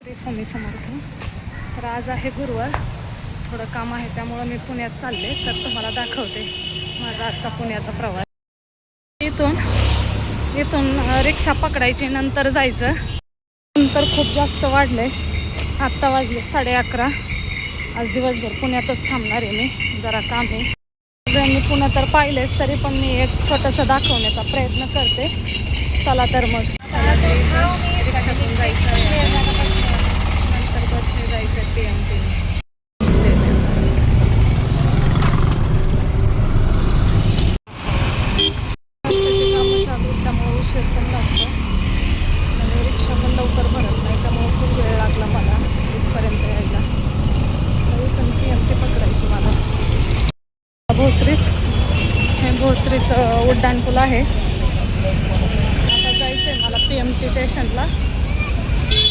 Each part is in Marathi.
श्री स्वामी समर्थ. तर आज आहे गुरुवार, थोडं काम आहे त्यामुळं मी पुण्यात चालले. तर तुम्हाला दाखवते माझा आजचा पुण्याचा प्रवास. इथून रिक्षा पकडायची, नंतर जायचं. नंतर खूप जास्त वाढले, आत्ता वाजले 11:30. आज दिवसभर पुण्यातच थांबणार आहे मी, जरा काम आहे. मी पुन्हा तर पाहिलेच, तरी पण मी एक छोटंसं दाखवण्याचा प्रयत्न करते. चला तर मग रिक्षातून जायचं, नंतर बसने जायचं PMT. कामं चालू त्यामुळे उशीर पण लागतो आणि रिक्षा पण लवकर भरत नाही, त्यामुळे खूप वेळ लागला मला इथपर्यंत यायला. तर इथून PMT पकडायची मला. भोसरीचं उड्डाणपूल आहे. आता जायचं आहे मला PMT स्टेशनला,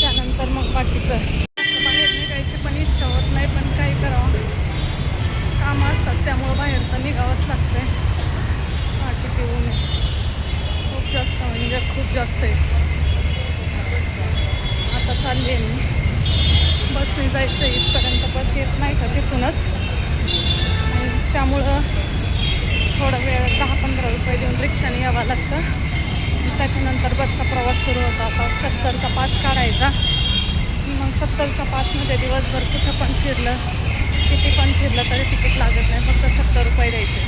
त्यानंतर मग बाकीचं. बाहेर निघायची पण इच्छा होत नाही, पण काय करावं, कामं असतात त्यामुळं बाहेर तर निघावंच लागतंय. किती ऊन आहे, खूप जास्त, म्हणजे खूप जास्त आहे. आता चालली आहे मी, बसने जायचं आहे. इथपर्यंत बस येत नाही का तिथूनच, त्यामुळं थोडा वेळ 10-15 रुपये देऊन रिक्षाने यावं लागतं. त्याच्यानंतर बसचा प्रवास सुरू होता. आता 70चा पास काढायचा. मग 70च्या पासमध्ये दिवसभर कुठं पण फिरलं, किती पण फिरलं तरी तिकीट लागत नाही, फक्त 70 रुपये द्यायचे.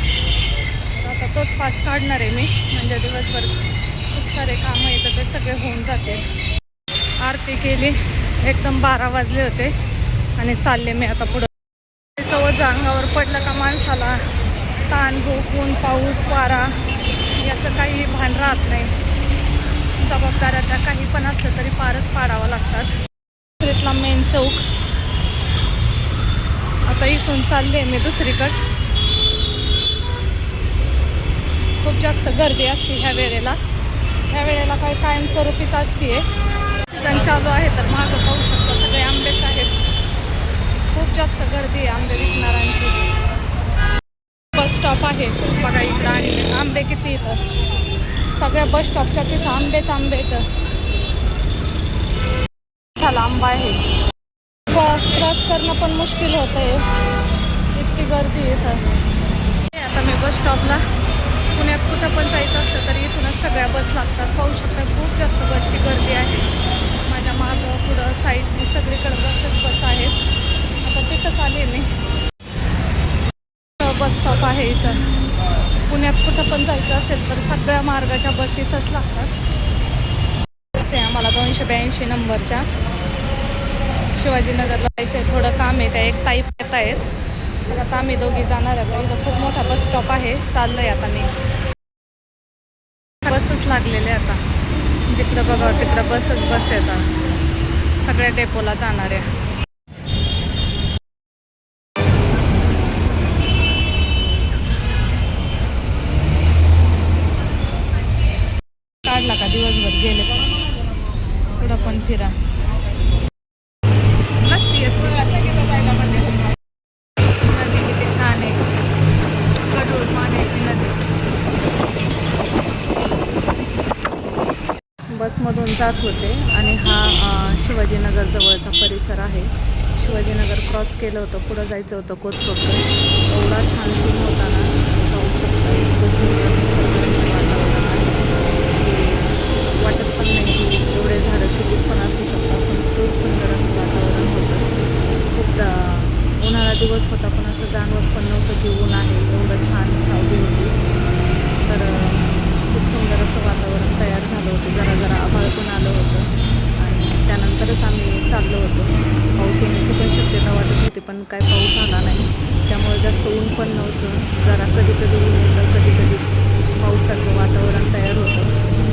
तर आता तोच पास काढणार आहे मी, म्हणजे दिवसभर खूप सारे कामं येतं ते सगळे होऊन जाते. आरती केली, एकदम 12 वाजले होते आणि चालले मी आता पुढं. वज अंगावर पडलं का माणसाला ताण, भूक, ऊन, पाऊस, वारा याचं काही भान राहत नाही. जबाबदाऱ्या त्या काही पण असलं तरी पारच पाडावं लागतात. इथला मेन चौक. आता इथून चालले मी दुसरीकडं. खूप जास्त गर्दी असते ह्या वेळेला काही कायमस्वरूपीच असते. सीझन चालू आहे तर मागं पाहू शकता सगळे आंबेच आहेत. खूप जास्त गर्दी आहे आंबे विकणाऱ्यांची. बस स्टॉप आहे बघा इकडं, आणि आंबे किती इथं, सगळ्या बस स्टॉपच्या तिथं आंबे इथं. झाला आंबा आहे. क्रॉस करणं पण मुश्किल होतं आहे, इतकी गर्दी इथं. आता मी बस स्टॉपला, पुण्यात कुठं पण जायचं असलं तरी इथूनच सगळ्या बस लागतात. पाहू शकता खूप जास्त बसची गर्दी आहे. माझ्या मागं पुढं साईडनी सगळीकडे बस आहेत. आता तिथंच आले मी. बस स्टॉप आहे इथं. पुण्यात कुठं पण जायचं असेल तर सगळ्या मार्गाच्या बस इथंच लागतात. आम्हाला 282 नंबरच्या शिवाजीनगरला जायचं आहे. थोडं काम आहे, त्या एक ताई येत आहेत, तर आता आम्ही दोघी जाणार आहेत. इथं खूप मोठा बस स्टॉप आहे. चाललं आहे आता मी. बसच लागलेले आता, जिकडं बघावं तिकडं बस येतात सगळ्या डेपोला जाणाऱ्या. काढला का दिवसभर गेले पुढं पण फिरा नसती येत. नदी किती छान आहे, गढूळ पाण्याची नदी. बसमधून जात होते आणि हा शिवाजीनगर जवळचा परिसर आहे. शिवाजीनगर क्रॉस केलं होतं, पुढं जायचं होतं कोथरूडकडे. एवढा छान सीन होता ना, जाऊ शकता. इतकं सुंदर वातावरण आहे, वाटत पण नाही की एवढे झाडं सिटीत पण असू शकतात, पण खूप सुंदर असं वातावरण होतं. खूपदा उन्हाळा दिवस होता, पण असं जाणवत पण नव्हतं की ऊन आहे. एवढं छान सावली होती. तर खूप सुंदर असं वातावरण तयार झालं होतं. जरा जरा आभाळ पण आलं होतं आणि त्यानंतरच आम्ही चाललो होतो. पाऊस येण्याची पण शक्यता वाटत होती, पण काय पाऊस आला नाही. त्यामुळे जास्त ऊन पण नव्हतं. जरा कधी कधी ऊन येतं, कधी कधी पावसाचं वातावरण तयार होतं.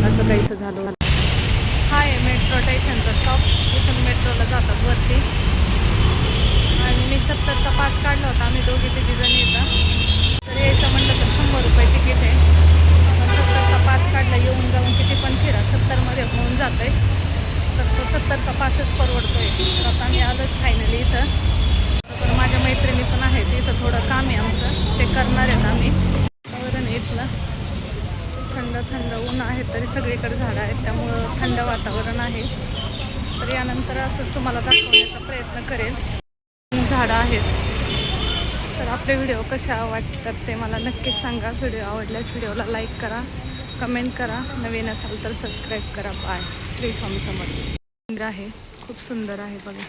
असं काहीसं झालं. हा आहे मेट्रो स्टेशनचा स्टॉप. इथून मेट्रोला जातात वरती. आणि मी 70चा पास काढला होता. आम्ही तिघी जण येतात. तर यायचं म्हटलं तर 100 रुपये तिकीट आहे. 70चा पास काढला, येऊन जाऊन किती पण फिरा 70मध्ये होऊन जातं आहे. तर तो 70चा पासच परवडतो आहे. तर आता आम्ही आलो फायनली इथं. तर माझ्या मैत्रिणी पण आहेत इथं. थोडं काम आहे आमचं, ते करणार आहेत आम्ही. वातावरण इथलं थंड ऊन आहे, तरी सगळीकडे झाडं आहेत त्यामुळं थंड वातावरण आहे. तर यानंतर असंच तुम्हाला दाखवण्याचा प्रयत्न करेल. झाडं आहेत. तर आपले व्हिडिओ कशा वाटतात ते मला नक्कीच सांगा. व्हिडिओ आवडल्यास व्हिडिओला लाईक करा, कमेंट करा, नवीन असाल तर सबस्क्राईब करा. बाय. श्री स्वामी समर्थ. मंदिर आहे, खूप सुंदर आहे बघा.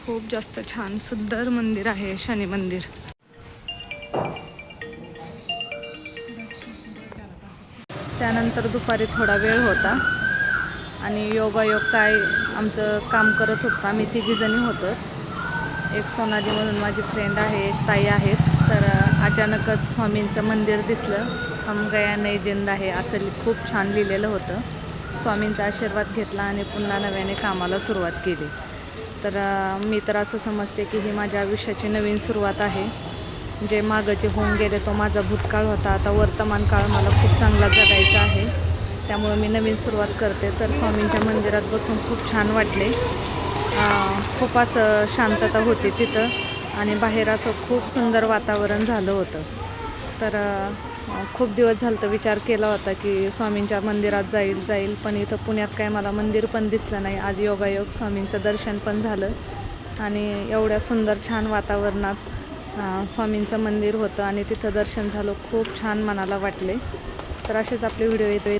खूप जास्त छान सुंदर मंदिर आहे शनी मंदिर. त्यानंतर दुपारी थोडा वेळ होता आणि योगायोग काय आमचं काम करत होतं. आम्ही तिघीजणी होतो. एक सोनाली म्हणून माझी फ्रेंड आहे, एक ताई आहेत. तर अचानकच स्वामींचं मंदिर दिसलं. हम गया नई जिंद आहे असं खूप छान लिहिलेलं होतं. स्वामींचा आशीर्वाद घेतला आणि पुन्हा नव्याने कामाला सुरुवात केली. तर मी तर असं समजते की ही माझ्या आयुष्याची नवीन सुरुवात आहे. जे मागं जे होऊन गेले तो माझा भूतकाळ होता. आता वर्तमान काळ मला खूप चांगला जगायचा आहे. त्यामुळं मी नवीन सुरुवात करते. तर स्वामींच्या मंदिरात बसून खूप छान वाटले. खूप असं शांतता होती तिथं आणि बाहेर असं खूप सुंदर वातावरण झालं होतं. तर खूप दिवस झालं तर विचार केला होता की स्वामींच्या मंदिरात जाईल पण इथं पुण्यात काय मला मंदिर पण दिसलं नाही. आज योगायोग स्वामींचं दर्शन पण झालं आणि एवढ्या सुंदर छान वातावरणात स्वामींचं मंदिर होतं आणि तिथं दर्शन झालं. खूप छान मनाला वाटले. तर असेच आपले व्हिडिओ येतो.